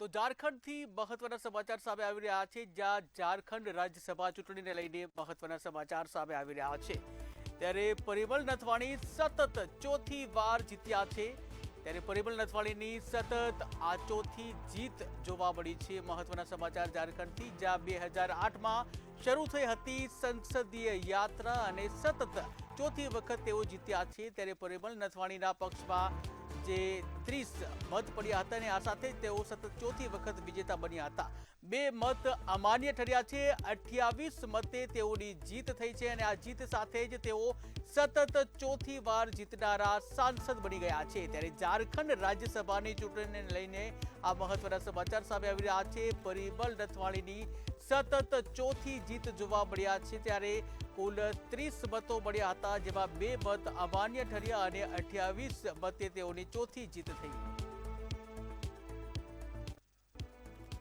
તો ઝારખંડથી મહત્વના સમાચાર સામે આવી રહ્યા છે, જ્યાં ઝારખંડ રાજ્યસભા ચૂંટણીને લઈને મહત્વના સમાચાર સામે આવી રહ્યા છે। ત્યારે પરિમલ નથવાણી સતત ચોથી વાર જીત્યા છે। ત્યારે પરિમલ નથવાણીની સતત આ ચોથી જીત જોવા મળી છે। મહત્વના સમાચાર ઝારખંડથી, જ્યાં 2008માં શરૂ થઈ હતી સંસદીય યાત્રા અને સતત ચોથી વખત તેઓ જીત્યા છે। ત્યારે પરિમલ નથવાણીના પક્ષમાં જે 30 મત પડ્યા હતા અને આ સાથે તેઓ સતત ચોથી વખત વિજેતા બન્યા હતા। 2 મત અમાન્ય ઠર્યા છે। 28 મતે તેઓની જીત થઈ છે અને આ જીત સાથે જ તેઓ સતત ચોથી વાર જીતનારા સાંસદ બની ગયા છે। ત્યારે ઝારખંડ રાજ્યસભાની ચૂંટણીને લઈને આ મહત્વના સમાચાર સામે આવી રહ્યા છે। પરિમલ નથવાણીની સતત ચોથી જીત જોવા મળ્યા છે। ત્યારે કુલ 30 મતો મળ્યા હતા, જેમાં 2 મત અમાન્ય ઠર્યા અને 28 મતે તેઓની ચોથી જીત થઈ।